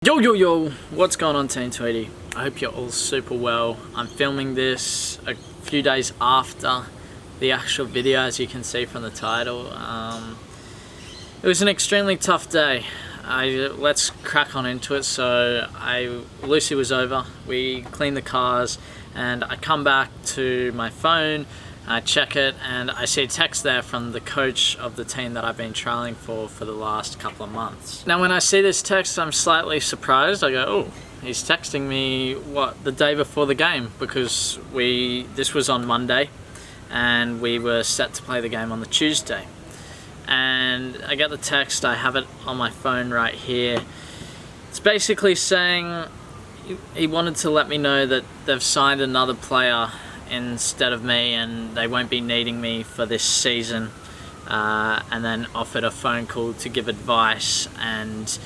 Yo, what's going on Team Tweety? I hope you're all super well. I'm filming this a few days after the actual video, as you can see from the title. It was an extremely tough day. Let's crack on into it. So Lucy was over, we cleaned the cars, and I come back to my phone, I check it, and I see a text there from the coach of the team that I've been trialing for the last couple of months. Now when I see this text, I'm slightly surprised. I go, oh, he's texting me, the day before the game, because this was on Monday and we were set to play the game on the Tuesday. And I get the text, I have it on my phone right here. It's basically saying he wanted to let me know that they've signed another player instead of me and they won't be needing me for this season, and then offered a phone call to give advice and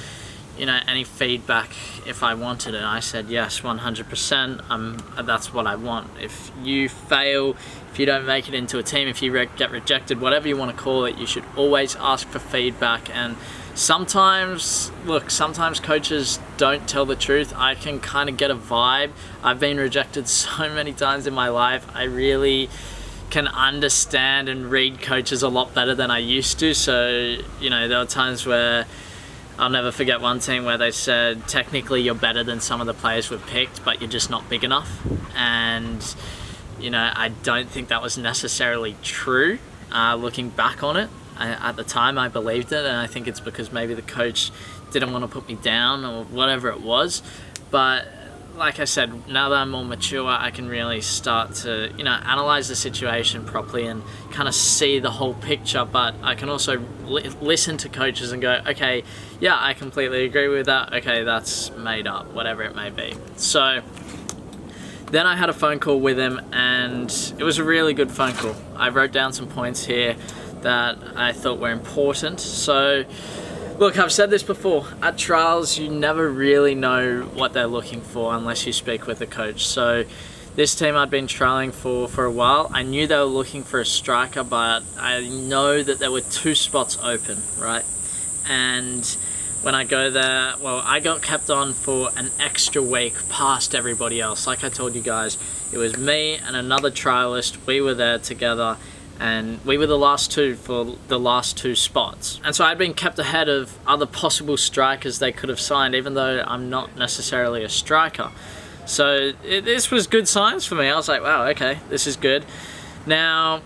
any feedback if I wanted it. I said yes, 100%. That's what I want. If you fail, if you don't make it into a team, if you get rejected, whatever you want to call it, you should always ask for feedback. And sometimes coaches don't tell the truth. I can kind of get a vibe. I've been rejected so many times in my life. I really can understand and read coaches a lot better than I used to. So, there were times where I'll never forget one team where they said, technically you're better than some of the players we've picked, but you're just not big enough. And, I don't think that was necessarily true, looking back on it. At the time I believed it, and I think it's because maybe the coach didn't want to put me down or whatever it was. But like I said, now that I'm more mature, I can really start to analyze the situation properly and kind of see the whole picture. But I can also listen to coaches and go, okay, yeah, I completely agree with that, okay, that's made up, whatever it may be. So then I had a phone call with him, and it was a really good phone call. I wrote down some points here that I thought were important. So look, I've said this before, at trials you never really know what they're looking for unless you speak with the coach. So this team I'd been trialing for a while, I knew they were looking for a striker, but I know that there were 2 spots open, right? And when I go there, I got kept on for an extra week past everybody else. Like I told you guys, it was me and another trialist. We were there together, and we were the last 2 for the last 2 spots. And so I'd been kept ahead of other possible strikers they could have signed, even though I'm not necessarily a striker. So this was good signs for me. I was like, wow, okay, this is good. Now,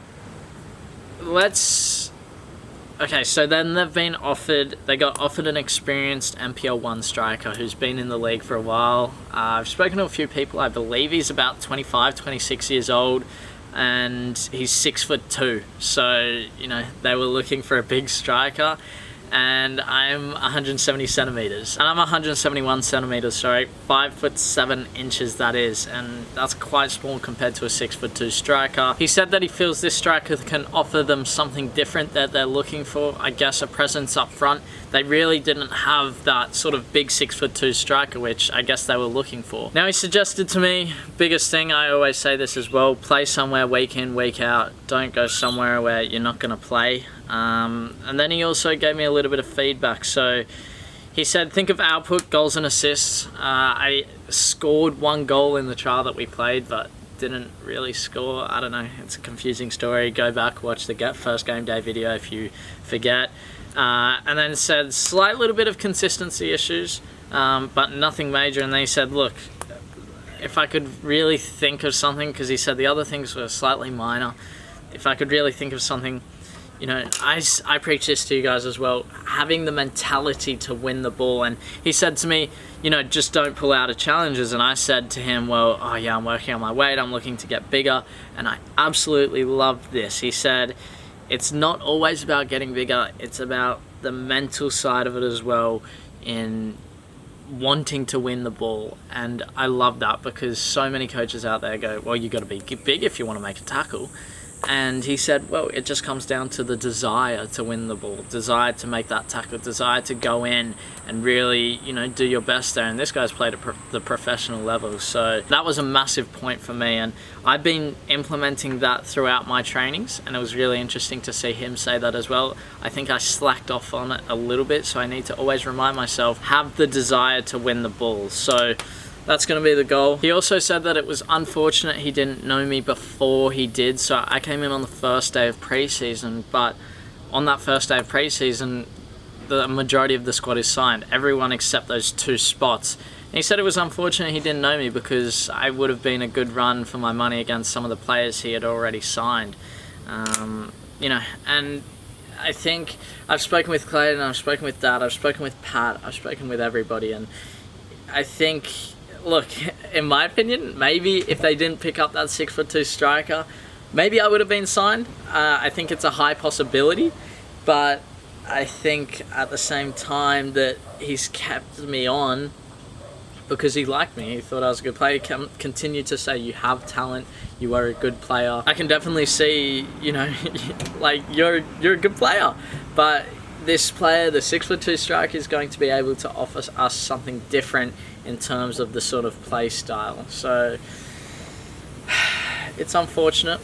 so then they got offered an experienced MPL1 striker who's been in the league for a while. I've spoken to a few people. I believe he's about 25, 26 years old, and he's 6'2". So, they were looking for a big striker, and I'm 170 centimeters, and I'm 171 centimeters, sorry, 5'7" that is, and that's quite small compared to a 6'2" striker. He said that he feels this striker can offer them something different that they're looking for, I guess a presence up front. They really didn't have that sort of big 6'2" striker, which I guess they were looking for. Now he suggested to me, biggest thing, I always say this as well, play somewhere week in, week out. Don't go somewhere where you're not going to play. And then he also gave me a little bit of feedback. So he said, think of output, goals and assists. I scored 1 goal in the trial that we played, but didn't really score. I don't know, it's a confusing story. Go back, watch the first game day video if you forget. And then said slight little bit of consistency issues, but nothing major. And then he said, look, if I could really think of something, because he said the other things were slightly minor, if I could really think of something, I preach this to you guys as well, having the mentality to win the ball. And he said to me, just don't pull out of challenges. And I said to him, oh yeah, I'm working on my weight, I'm looking to get bigger. And I absolutely loved this. He said, it's not always about getting bigger, it's about the mental side of it as well, in wanting to win the ball. And I love that, because so many coaches out there go, well, you got to be big if you want to make a tackle. And he said, well, it just comes down to the desire to win the ball, desire to make that tackle, desire to go in and really, you know, do your best there. And this guy's played at the professional level. So that was a massive point for me. And I've been implementing that throughout my trainings. And it was really interesting to see him say that as well. I think I slacked off on it a little bit. So I need to always remind myself, have the desire to win the ball. So that's going to be the goal. He also said that it was unfortunate he didn't know me before he did. So I came in on the first day of preseason, but on that first day of preseason, the majority of the squad is signed. Everyone except those 2 spots. And he said it was unfortunate he didn't know me because I would have been a good run for my money against some of the players he had already signed. You know, and I think I've spoken with Clayton, I've spoken with Dad, I've spoken with Pat, I've spoken with everybody, and I think, look, in my opinion, maybe if they didn't pick up that 6'2" striker, maybe I would have been signed. I think it's a high possibility, but I think at the same time that he's kept me on because he liked me. He thought I was a good player. He continued to say, you have talent, you are a good player. I can definitely see, you know, like you're a good player, but this player, the 6'2" striker, is going to be able to offer us something different in terms of the sort of play style. So it's unfortunate.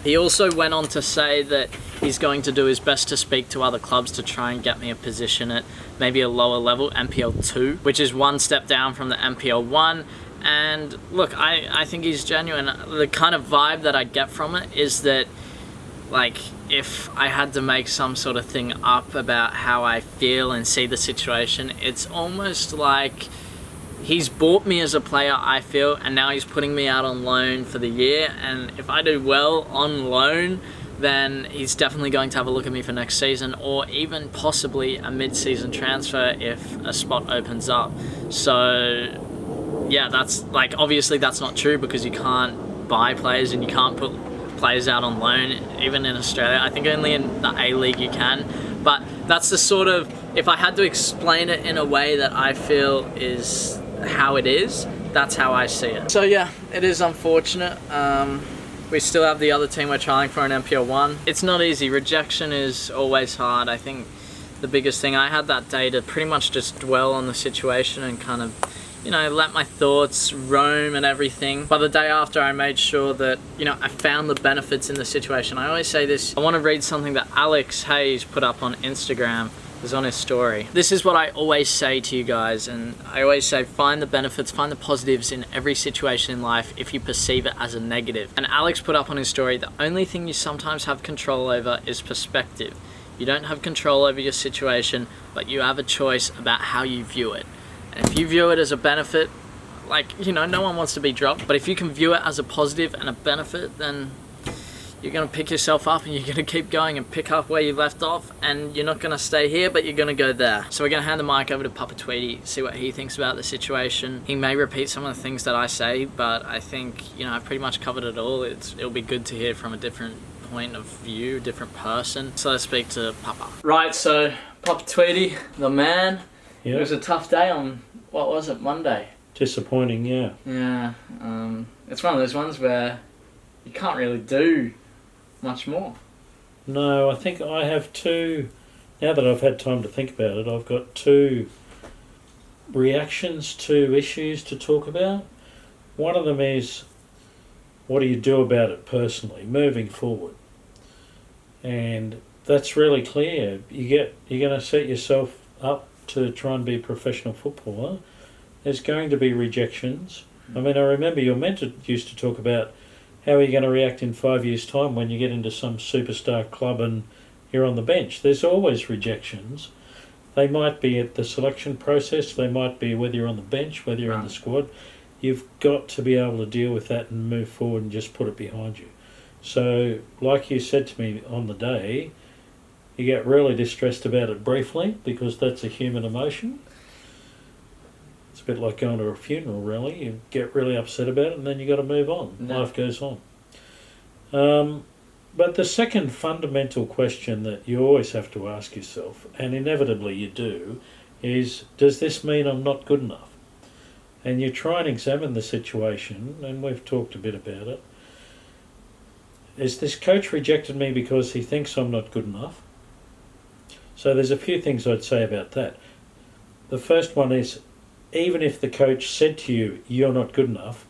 He also went on to say that he's going to do his best to speak to other clubs to try and get me a position at maybe a lower level, MPL 2, which is 1 step down from the MPL 1. And look, I think he's genuine. The kind of vibe that I get from it is that, like, if I had to make some sort of thing up about how I feel and see the situation, it's almost like he's bought me as a player, I feel, and now he's putting me out on loan for the year. And if I do well on loan, then he's definitely going to have a look at me for next season, or even possibly a mid-season transfer if a spot opens up. So yeah, that's like, obviously that's not true because you can't buy players and you can't put players out on loan, even in Australia. I think only in the A-League you can. But that's the sort of, if I had to explain it in a way that I feel is how it is, that's how I see it. So yeah, it is unfortunate. We still have the other team we're trying for an MPL 1. It's not easy. Rejection is always hard. I think the biggest thing, I had that day to pretty much just dwell on the situation and kind of, you know, let my thoughts roam and everything. By the day after, I made sure that, you know, I found the benefits in the situation. I always say this. I want to read something that Alex Hayes put up on Instagram. It was on his story. This is what I always say to you guys, and I always say, find the benefits, find the positives in every situation in life if you perceive it as a negative. And Alex put up on his story, the only thing you sometimes have control over is perspective. You don't have control over your situation, but you have a choice about how you view it. And if you view it as a benefit, like, you know, no one wants to be dropped, but if you can view it as a positive and a benefit, then you're going to pick yourself up and you're going to keep going and pick up where you left off, and you're not going to stay here, but you're going to go there. So we're going to hand the mic over to Papa Tweedy, see what he thinks about the situation. He may repeat some of the things that I say, but I think, you know, I've pretty much covered it all. It'll be good to hear from a different point of view, different person. So let's speak to Papa. Right, so Papa Tweedy, the man. Yep. It was a tough day on, what was it, Monday? Disappointing, yeah. Yeah, it's one of those ones where you can't really do much more. No, I think I have two, now that I've had time to think about it, I've got two reactions to issues to talk about. One of them is, what do you do about it personally, moving forward? And that's really clear. You're going to set yourself up to try and be a professional footballer. There's going to be rejections. I mean, I remember your mentor used to talk about how are you going to react in 5 years' time when you get into some superstar club and you're on the bench. There's always rejections. They might be at the selection process, they might be whether you're on the bench, whether you're in the squad. You've got to be able to deal with that and move forward and just put it behind you. So, like you said to me on the day, you get really distressed about it briefly because that's a human emotion. It's a bit like going to a funeral, really. You get really upset about it and then you got to move on. No. Life goes on. But the second fundamental question that you always have to ask yourself, and inevitably you do, is, does this mean I'm not good enough? And you try and examine the situation, and we've talked a bit about it. is this coach rejected me because he thinks I'm not good enough? So there's a few things I'd say about that. The first one is, even if the coach said to you, you're not good enough,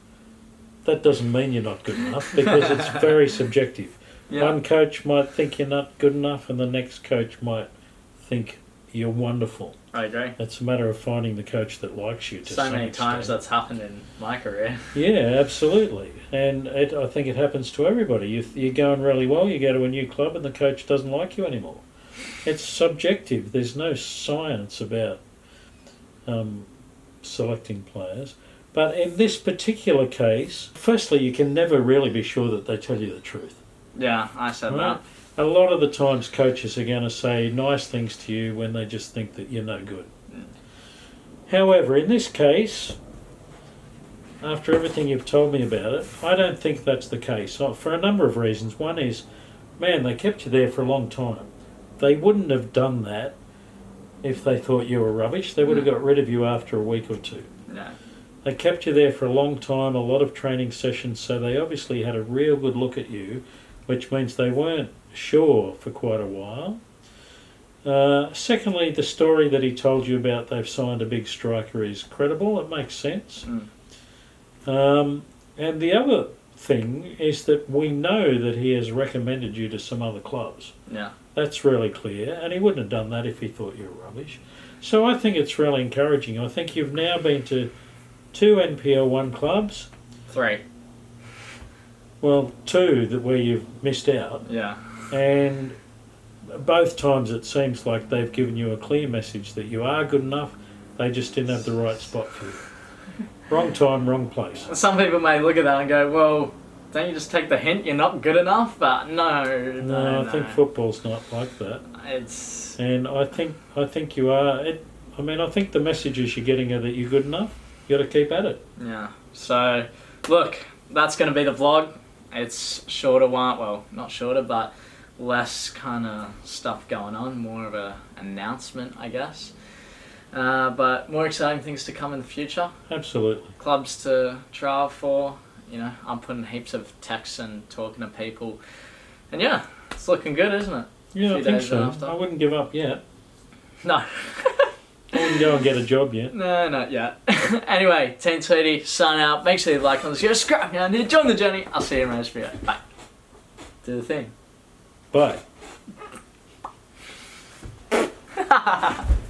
that doesn't mean you're not good enough, because it's very subjective. Yeah. One coach might think you're not good enough and the next coach might think you're wonderful. I agree. It's a matter of finding the coach that likes you. To So many some extent. times that's happened in my career. Yeah, absolutely. And I think it happens to everybody. You're going really well, you go to a new club and the coach doesn't like you anymore. It's subjective. There's no science about selecting players. But in this particular case, firstly, you can never really be sure that they tell you the truth. Yeah, I said Right? A lot of the times coaches are going to say nice things to you when they just think that you're no good. However, in this case, after everything you've told me about it, I don't think that's the case, for a number of reasons. One is, man, they kept you there for a long time. They wouldn't have done that if they thought you were rubbish. They would have got rid of you after a week or two. No. They kept you there for a long time, a lot of training sessions, so they obviously had a real good look at you, which means they weren't sure for quite a while. Secondly, the story that he told you about they've signed a big striker is credible. It makes sense. And the other thing is that we know that he has recommended you to some other clubs. Yeah. That's really clear, and he wouldn't have done that if he thought you were rubbish. So I think it's really encouraging. I think you've now been to 2 NPL 1 clubs. 3. Well, 2 where you've missed out. Yeah. And both times it seems like they've given you a clear message that you are good enough, they just didn't have the right spot for you. Wrong time, wrong place. Some people may look at that and go, well, don't you just take the hint you're not good enough? But no. I think football's not like that. It's... And I think you are. I think the messages you're getting are that you're good enough. You got to keep at it. Yeah. So, look, that's going to be the vlog. It's shorter one. Well, not shorter, but less kind of stuff going on. More of a announcement, I guess. But more exciting things to come in the future. Absolutely. Clubs to trial for. You know, I'm putting heaps of texts and talking to people. And yeah, it's looking good, isn't it? Yeah, I think so. I wouldn't give up yet. No. I wouldn't go and get a job yet. No, not yet. Anyway, Team Tweety, sign out. Make sure you like on this video, subscribe down there, join the journey. I'll see you in the next video. Bye. Do the thing. Bye.